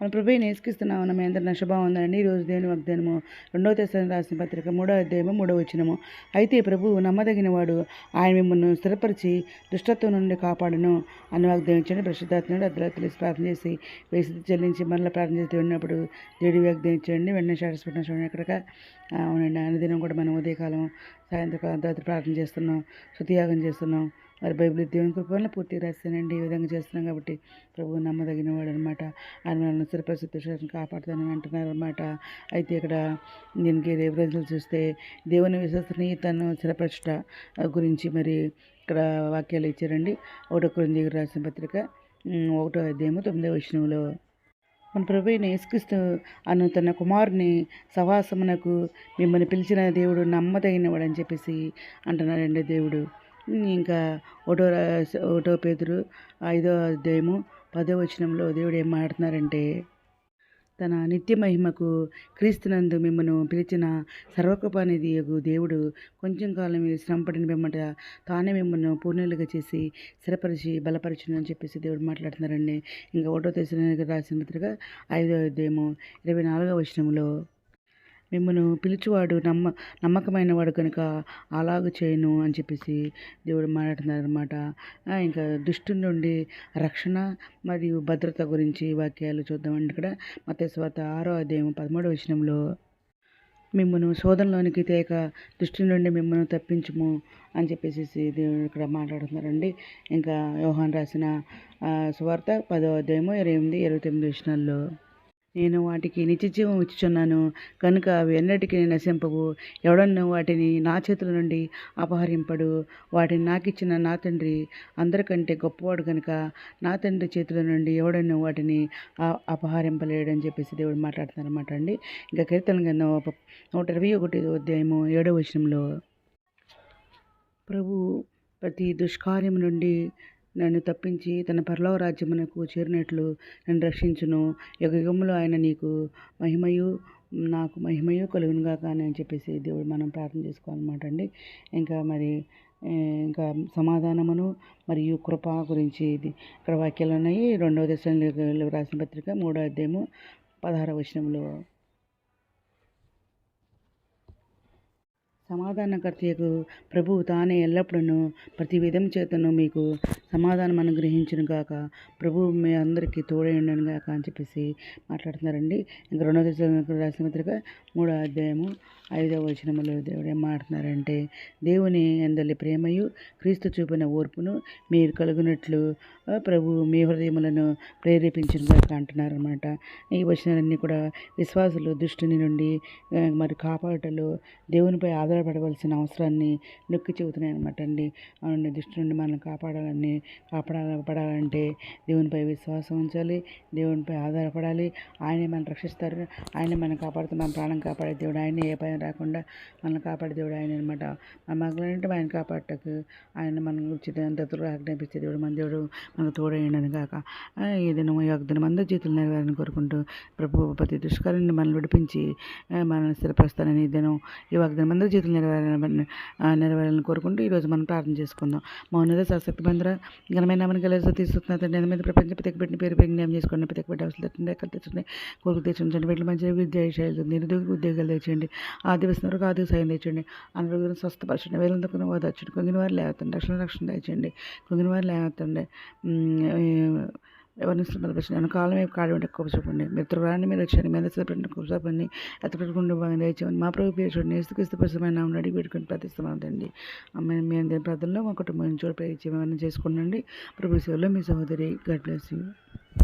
మన ప్రభు నేర్చుకిస్తున్నామన్న మీ అందరి నష్టభావం ఉందండి. ఈరోజు దేవుని వాగ్దానము 2వ తెస్సలోనికీయులకు రాసిన పత్రిక 3వ అధ్యాయము 3వ వచనము. అయితే ప్రభువు నమ్మదగిన వాడు, ఆయన మిమ్మల్ని స్థిరపరిచి దుష్టత్వం నుండి కాపాడును అని వాగ్దానం ఇచ్చండి. పరిశుద్ధాత్మడు అర్ధరాత్రి తెలిసి ప్రార్థన చేసి వేసి చెల్లించి మరలా ప్రార్థన చేసి ఉన్నప్పుడు దేవుడి వాగ్దానం ఇచ్చండి. వెంటనే స్టేటస్ పెట్టిన చూడండి ఎక్కడిక. అవునండి, అనుదినం కూడా మనం ఉదయకాలం సాయంత్రకాలం అర్ధరాత్రి ప్రార్థన చేస్తున్నాం, స్తుతియాగం చేస్తున్నాం. మరి బైబిల్ దేవుని కృపలను పూర్తిగా రాస్తానండి. ఈ విధంగా చేస్తున్నాం కాబట్టి ప్రభువు నమ్మదగిన వాడు అనమాట. ఆయన మనల్ని స్థిరపరిస్థితి కాపాడుతానని అంటున్నారు అనమాట. అయితే ఇక్కడ దీనికి రేఫరెన్స్లు చూస్తే దేవుని విశ్వసనీయతను స్థిరపరచుట గురించి మరి ఇక్కడ వాక్యాలు ఇచ్చారండి. 1 కొరింథీయులకు రాసిన పత్రిక 1వ అధ్యాయము 9వ వచనంలో మన ప్రభు అయిన యేసుక్రీస్తు అను తన కుమారుని సవాసమునకు మిమ్మల్ని పిలిచిన దేవుడు నమ్మదగినవాడు అని చెప్పేసి అంటున్నాడండి దేవుడు. ఇంకా 1 పేతురు 5వ అధ్యాయము 10వ వచనంలో దేవుడు ఏం మాట్లాడుతున్నారంటే, తన నిత్య మహిమకు క్రీస్తునందు మిమ్మను పిలిచిన సర్వకృపానిధియగు దేవుడు కొంచెం కాలం మీరు శ్రమపడిన పిమ్మట తానే మిమ్మల్ని పూర్ణులుగా చేసి స్థిరపరిచి బలపరచును అని చెప్పేసి దేవుడు మాట్లాడుతున్నారండి. ఇంకా 1వ తెస్సలోనికీయులకు రాసిన పత్రిక 5వ అధ్యాయము 24వ వచనంలో మిమ్మను పిలుచువాడు నమ్మకమైన వాడు కనుక అలాగ చేయను అని చెప్పేసి దేవుడు మాట్లాడుతున్నారనమాట. ఇంకా దుష్టుని నుండి రక్షణ మరియు భద్రత గురించి వాక్యాలు చూద్దామండి. ఇక్కడ మత్తయి సువార్త 6వ అధ్యాయం 13వ వచనంలో మిమ్మను శోధనలోనికి తేక దుష్టి నుండి మిమ్మల్ని తప్పించుము అని చెప్పేసి దేవుడు ఇక్కడ మాట్లాడుతున్నారండి. ఇంకా యోహాను రాసిన సువార్త 10వ అధ్యాయము 28, 29 వచనాల్లో నేను వాటికి నిత్యజీవం ఇచ్చుచున్నాను కనుక అవి ఎన్నటికీ నశింపవు. ఎవడన్నా వాటిని నా చేతుల నుండి అపహరింపడు. వాటిని నాకిచ్చిన నా తండ్రి అందరికంటే గొప్పవాడు కనుక నా తండ్రి చేతుల నుండి ఎవడన్నా వాటిని అపహరింపలేడని చెప్పేసి దేవుడు మాట్లాడుతున్నారన్నమాట అండి. ఇంకా కీర్తన గ్రంథం 121వ అధ్యాయము 7వ వచనంలో ప్రభు ప్రతి దుష్కార్యం నుండి నన్ను తప్పించి తన పరలోక రాజ్యమునకు చేరినట్లు నన్ను రక్షించును. యుగములో ఆయన నీకు మహిమయు నాకు మహిమయు కలుగునుగాక అని చెప్పేసి దేవుడు మనం ప్రార్థన చేసుకోవాలన్నమాట అండి. ఇంకా మరి ఇంకా సమాధానమును మరియు కృప గురించి ఇక్కడ వాక్యాలు ఉన్నాయి. 2వ తెస్సలోనికీయులకు రాసిన పత్రిక 3వ అధ్యాయము 16వ వచనంలో సమాధానకర్తయగు ప్రభువు తానే ఎల్లప్పుడూ ప్రతి విధం చేతను మీకు సమాధానం అనుగ్రహించును గాక. ప్రభువు మీ అందరికీ తోడైండును గాక అని చెప్పేసి మాట్లాడుతున్నారండి. ఇంకా 2వ తెస్సలోనికీయులకు రాసిన పత్రిక 3వ అధ్యాయము 5వ వచనంలో దేవుడు ఏం మాట్లాడుతున్నారంటే, దేవుని యందలి ప్రేమయు క్రీస్తు చూపిన ఓర్పును మీరు కలుగునట్లు ప్రభువు మీ హృదయములను ప్రేరేపించును గాక అంటున్నారన్నమాట. ఈ వచనాలన్నీ కూడా విశ్వాసులు దుష్టుని నుండి మరి కాపాడటలో దేవునిపై ఆధారపడవలసిన అవసరాన్ని నొక్కి చెబుతున్నాయి అనమాట అండి. అవునండి, దుష్టి నుండి మనల్ని కాపాడబడాలంటే దేవునిపై విశ్వాసం ఉంచాలి, దేవునిపై ఆధారపడాలి. ఆయనే మనం రక్షిస్తారు, ఆయనే మనం కాపాడుతారు. మన ప్రాణం కాపాడే దేవుడు ఆయనే, ఏ భయం రాకుండా మనల్ని కాపాడే దేవుడు ఆయన అనమాట. మన మగలంటే ఆయన కాపాడటకు ఆయన మన గురించి దత్తులుగా ఆజ్ఞాపించే దేవుడు మన దేవుడు మనకు తోడైండను కాక. ఈ దినం ఈ దినం అందరి జీవితాలు నెరవేరాలని కోరుకుంటూ ప్రభు ప్రతి దుష్కారాన్ని మనల్ని విడిపించి మనల్ని స్థిరపరుస్తానని ఈ దినం ఈ వాగ్దానం అందరి జీవితాలు నెరవేరాలని కోరుకుంటూ ఈరోజు మనం ప్రార్థన చేసుకుందాం. మౌనద సశక్తి బంధుర ఘనమైన నామని కలిసి తీసుకున్న తండ్రి మీద ప్రపంచం ప్రతిపెట్టిన పేరు జ్ఞానం చేసుకోండి. ప్రతిపెట్టి అవసరం ఎక్కడ తెచ్చండి, కోరిక తెచ్చండి. వీటిలో మంచి విద్య శైలి నిరుద్యోగ ఉద్యోగాలు తెచ్చండి. ఆదివస్తున్న వరకు ఆర్థిక సాయం తెచ్చండి. అందరూ స్వస్థపరచండి. వేలందుకున్న ఓదార్చండి. కుంగిన వారు లేవతండి. రక్షణ తెచ్చండి. కుంగిన వారు లేవతండి. ఎవరిని బలపరిచిన కాలం వైపు కాడి ఉంటే ఎక్కువ చూపండి. మీరు త్వరాన్ని మీరు వచ్చారు. మీ అందరూ పెట్టిన కూర్చోపండి. ఎత్తపెట్టుకుంటూ బాగా దయచేయండి. మా ప్రభు పేరు చూడండి. క్రీస్తు పరిశుభ్రమైన నామమున అడిగి పెట్టుకుని ప్రార్థిస్తున్నామండి. మీ అందరి ప్రార్థనలో మా కుటుంబం చూడ ప్రయత్నం చేసుకున్నాండి. ప్రభు సేవలో మీ సహోదరి. God bless you.